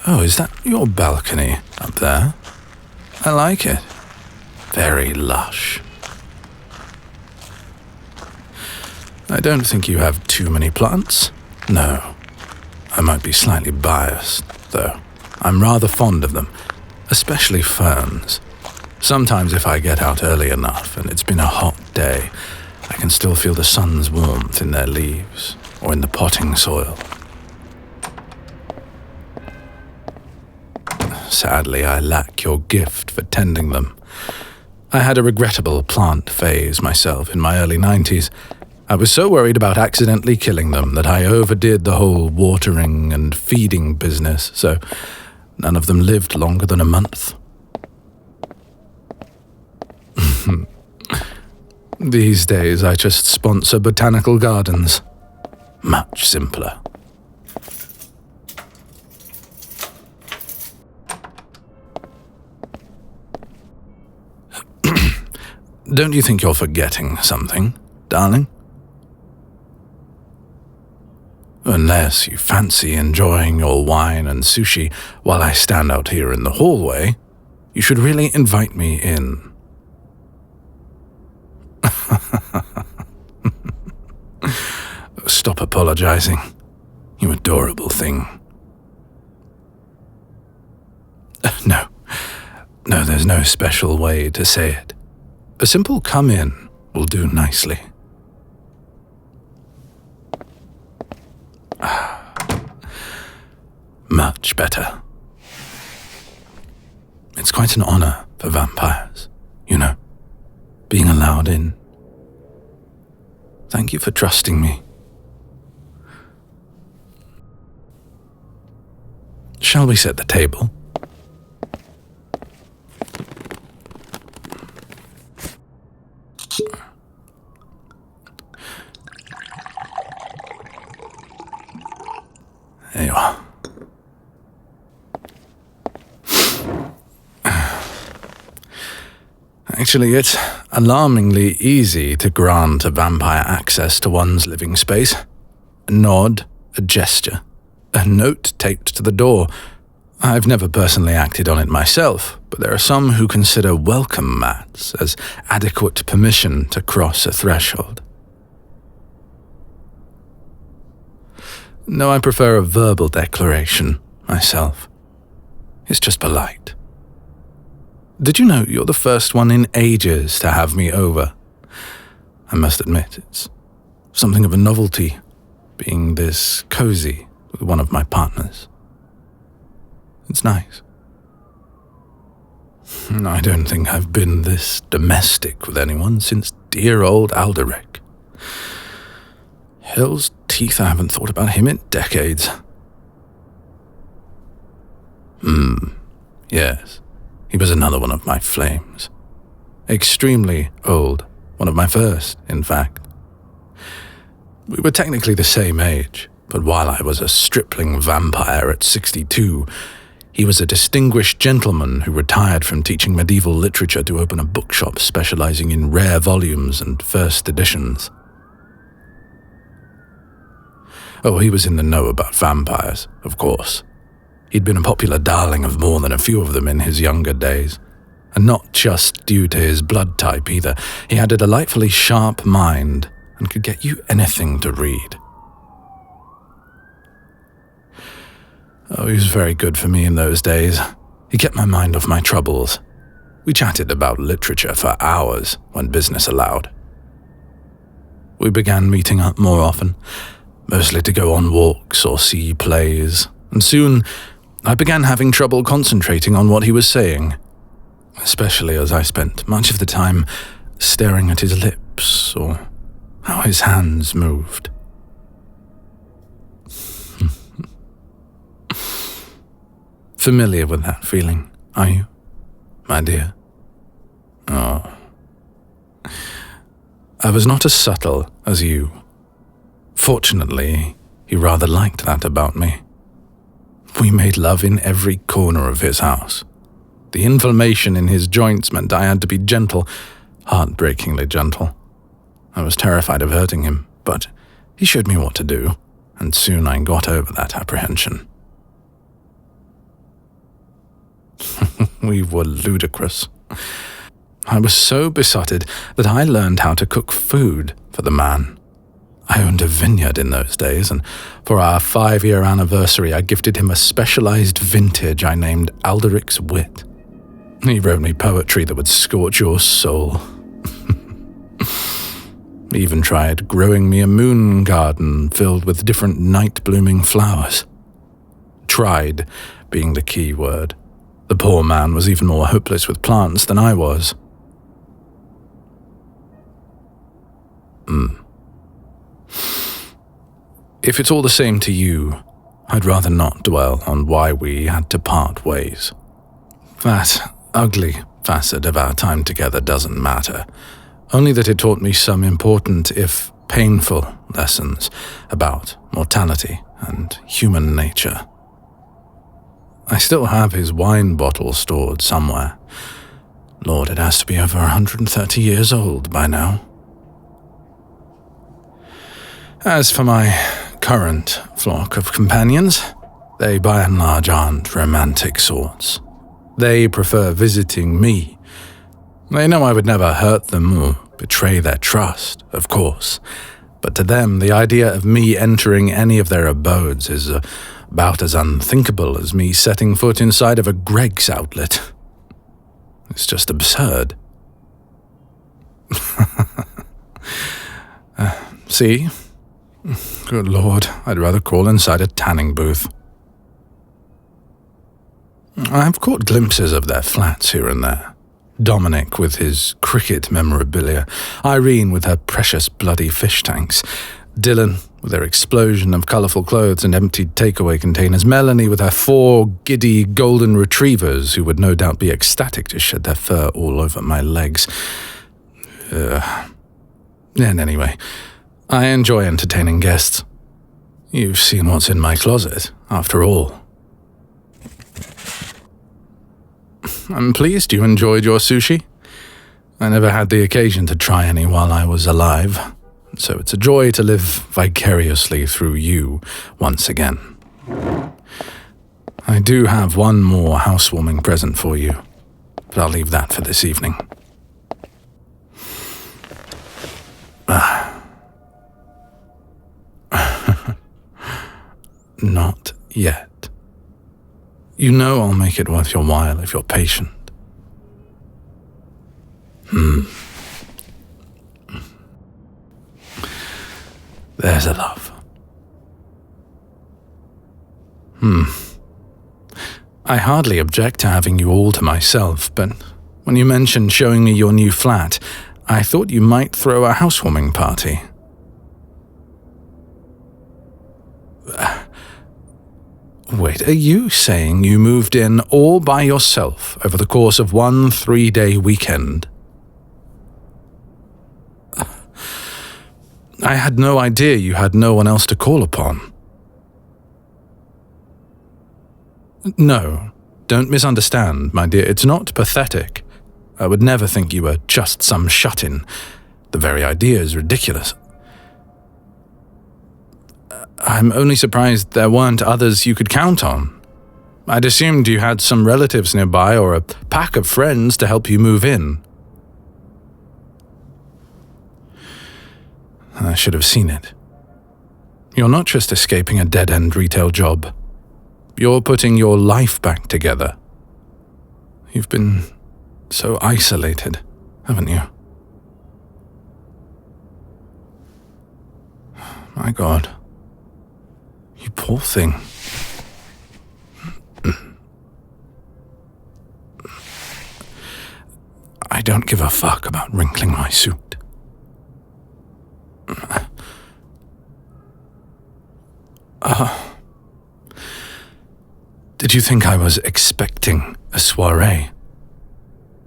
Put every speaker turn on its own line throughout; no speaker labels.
Oh, is that your balcony up there? I like it. Very lush. I don't think you have too many plants. No. I might be slightly biased, though. I'm rather fond of them, especially ferns. Sometimes if I get out early enough and it's been a hot day, I can still feel the sun's warmth in their leaves or in the potting soil. Sadly, I lack your gift for tending them. I had a regrettable plant phase myself in my early 90s. I was so worried about accidentally killing them that I overdid the whole watering and feeding business, so none of them lived longer than a month. These days, I just sponsor botanical gardens. Much simpler. Don't you think you're forgetting something, darling? Unless you fancy enjoying your wine and sushi while I stand out here in the hallway, you should really invite me in. Stop apologizing, you adorable thing. No, there's no special way to say it. A simple come in will do nicely. Much better. It's quite an honor for vampires, you know, being allowed in. Thank you for trusting me. Shall we set the table? There you are. Actually, it's alarmingly easy to grant a vampire access to one's living space. A nod, a gesture, a note taped to the door. I've never personally acted on it myself, but there are some who consider welcome mats as adequate permission to cross a threshold. No, I prefer a verbal declaration, myself. It's just polite. Did you know you're the first one in ages to have me over? I must admit, it's something of a novelty, being this cozy with one of my partners. It's nice. I don't think I've been this domestic with anyone since dear old Alder. Hell's teeth, I haven't thought about him in decades. Yes, he was another one of my flames. Extremely old, one of my first, in fact. We were technically the same age, but while I was a stripling vampire at 62, he was a distinguished gentleman who retired from teaching medieval literature to open a bookshop specializing in rare volumes and first editions. Oh, he was in the know about vampires, of course. He'd been a popular darling of more than a few of them in his younger days. And not just due to his blood type either. He had a delightfully sharp mind and could get you anything to read. Oh, he was very good for me in those days. He kept my mind off my troubles. We chatted about literature for hours when business allowed. We began meeting up more often, mostly to go on walks or see plays, and soon I began having trouble concentrating on what he was saying, especially as I spent much of the time staring at his lips or how his hands moved. Familiar with that feeling, are you, my dear? Oh. I was not as subtle as you. Fortunately, he rather liked that about me. We made love in every corner of his house. The inflammation in his joints meant I had to be gentle, heartbreakingly gentle. I was terrified of hurting him, but he showed me what to do, and soon I got over that apprehension. We were ludicrous. I was so besotted that I learned how to cook food for the man. I owned a vineyard in those days, and for our 5-year anniversary I gifted him a specialized vintage I named Alderic's Wit. He wrote me poetry that would scorch your soul. He even tried growing me a moon garden filled with different night-blooming flowers. Tried being the key word. The poor man was even more hopeless with plants than I was. If it's all the same to you, I'd rather not dwell on why we had to part ways. That ugly facet of our time together doesn't matter, only that it taught me some important, if painful, lessons about mortality and human nature. I still have his wine bottle stored somewhere. Lord, it has to be over 130 years old by now. As for my current flock of companions, they by and large aren't romantic sorts. They prefer visiting me. They know I would never hurt them or betray their trust, of course, but to them the idea of me entering any of their abodes is about as unthinkable as me setting foot inside of a Greggs outlet. It's just absurd. See? Good Lord, I'd rather crawl inside a tanning booth. I've caught glimpses of their flats here and there. Dominic with his cricket memorabilia, Irene with her precious bloody fish tanks, Dylan with their explosion of colourful clothes and emptied takeaway containers, Melanie with her 4 giddy golden retrievers who would no doubt be ecstatic to shed their fur all over my legs. And anyway, I enjoy entertaining guests. You've seen what's in my closet, after all. I'm pleased you enjoyed your sushi. I never had the occasion to try any while I was alive, so it's a joy to live vicariously through you once again. I do have one more housewarming present for you, but I'll leave that for this evening. Not yet. You know I'll make it worth your while if you're patient. There's a love. I hardly object to having you all to myself, but when you mentioned showing me your new flat, I thought you might throw a housewarming party. Wait, are you saying you moved in all by yourself over the course of one 3-day weekend? I had no idea you had no one else to call upon. No, don't misunderstand, my dear. It's not pathetic. I would never think you were just some shut-in. The very idea is ridiculous. I'm only surprised there weren't others you could count on. I'd assumed you had some relatives nearby or a pack of friends to help you move in. I should have seen it. You're not just escaping a dead-end retail job. You're putting your life back together. You've been so isolated, haven't you? My God. You poor thing. I don't give a fuck about wrinkling my suit. Did you think I was expecting a soiree?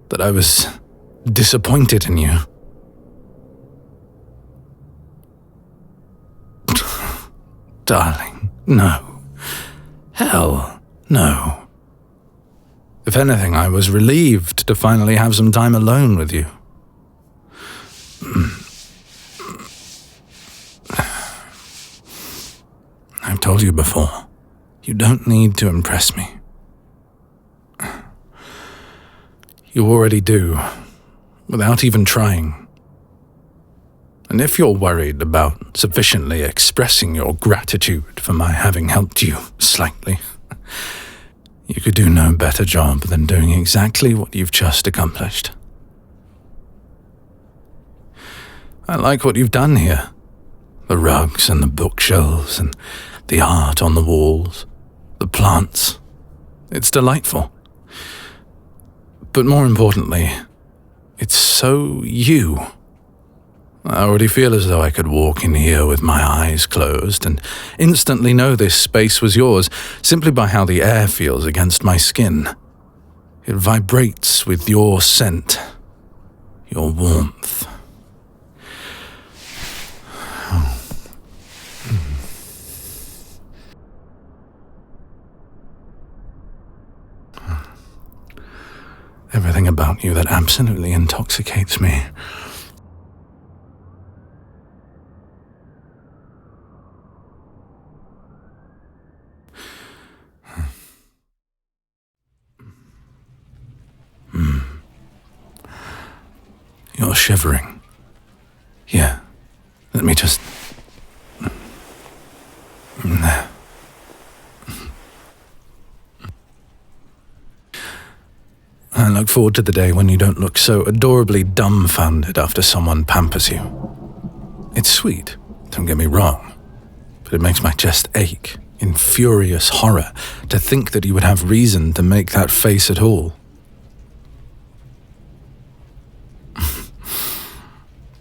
That I was disappointed in you? Darling, no. Hell, no. If anything, I was relieved to finally have some time alone with you. I've told you before, you don't need to impress me. You already do, without even trying. And if you're worried about sufficiently expressing your gratitude for my having helped you slightly, you could do no better job than doing exactly what you've just accomplished. I like what you've done here. The rugs and the bookshelves and the art on the walls, the plants. It's delightful. But more importantly, it's so you. I already feel as though I could walk in here with my eyes closed and instantly know this space was yours simply by how the air feels against my skin. It vibrates with your scent, your warmth. Everything about you that absolutely intoxicates me. You're shivering. Here, let me just... There. I look forward to the day when you don't look so adorably dumbfounded after someone pampers you. It's sweet, don't get me wrong, but it makes my chest ache in furious horror to think that you would have reason to make that face at all.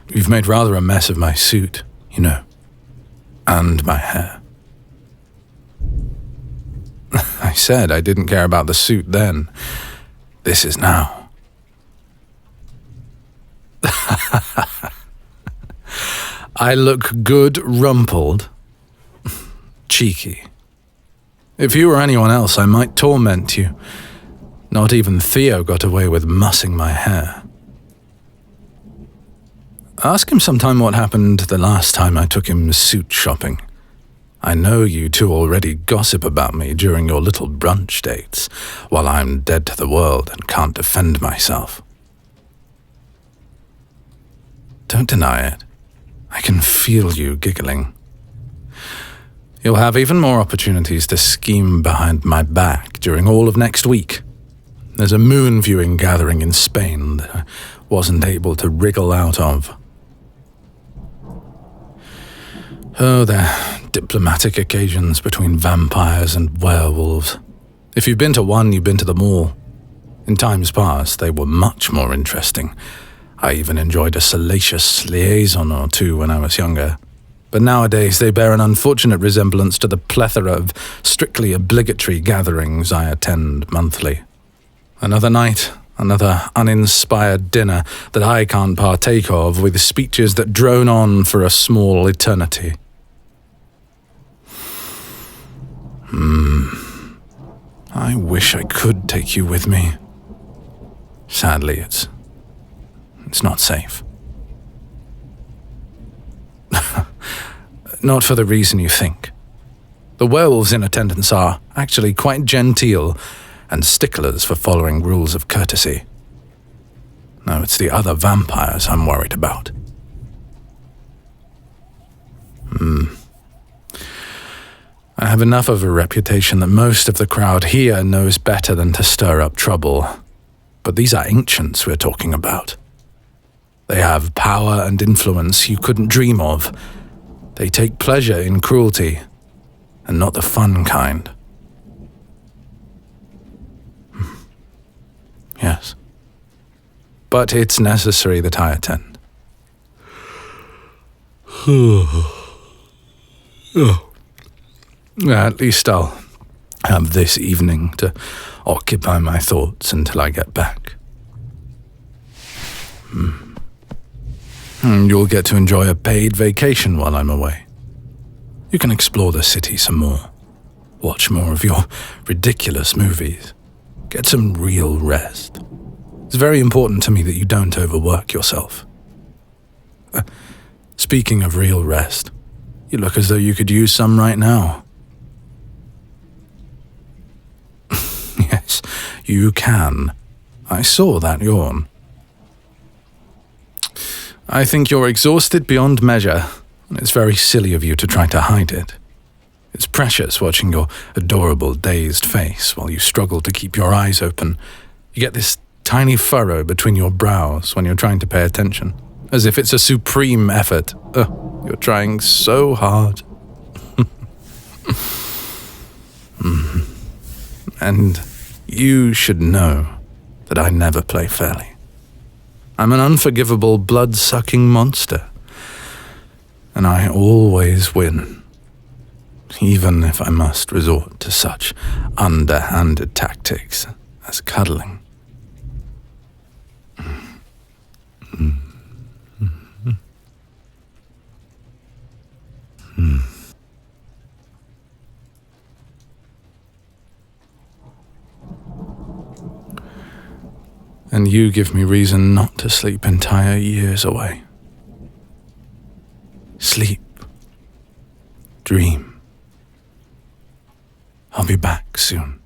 You've made rather a mess of my suit, you know, and my hair. I said I didn't care about the suit then. This is now. I look good rumpled. Cheeky. If you were anyone else, I might torment you. Not even Theo got away with mussing my hair. Ask him sometime what happened the last time I took him suit shopping. I know you two already gossip about me during your little brunch dates, while I'm dead to the world and can't defend myself. Don't deny it. I can feel you giggling. You'll have even more opportunities to scheme behind my back during all of next week. There's a moon viewing gathering in Spain that I wasn't able to wriggle out of. Oh, they're diplomatic occasions between vampires and werewolves. If you've been to one, you've been to them all. In times past, they were much more interesting. I even enjoyed a salacious liaison or two when I was younger. But nowadays, they bear an unfortunate resemblance to the plethora of strictly obligatory gatherings I attend monthly. Another night, another uninspired dinner that I can't partake of, with speeches that drone on for a small eternity. I wish I could take you with me. Sadly, it's not safe. Not for the reason you think. The werewolves in attendance are actually quite genteel and sticklers for following rules of courtesy. No, it's the other vampires I'm worried about. I have enough of a reputation that most of the crowd here knows better than to stir up trouble. But these are ancients we're talking about. They have power and influence you couldn't dream of. They take pleasure in cruelty, and not the fun kind. Yes. But it's necessary that I attend. At least I'll have this evening to occupy my thoughts until I get back. You'll get to enjoy a paid vacation while I'm away. You can explore the city some more, watch more of your ridiculous movies, get some real rest. It's very important to me that you don't overwork yourself. Speaking of real rest, you look as though you could use some right now. Yes, you can. I saw that yawn. I think you're exhausted beyond measure, and it's very silly of you to try to hide it. It's precious watching your adorable, dazed face while you struggle to keep your eyes open. You get this tiny furrow between your brows when you're trying to pay attention, as if it's a supreme effort. You're trying so hard. And you should know that I never play fairly. I'm an unforgivable, blood-sucking monster, and I always win, even if I must resort to such underhanded tactics as cuddling. And you give me reason not to sleep entire years away. Sleep. Dream. I'll be back soon.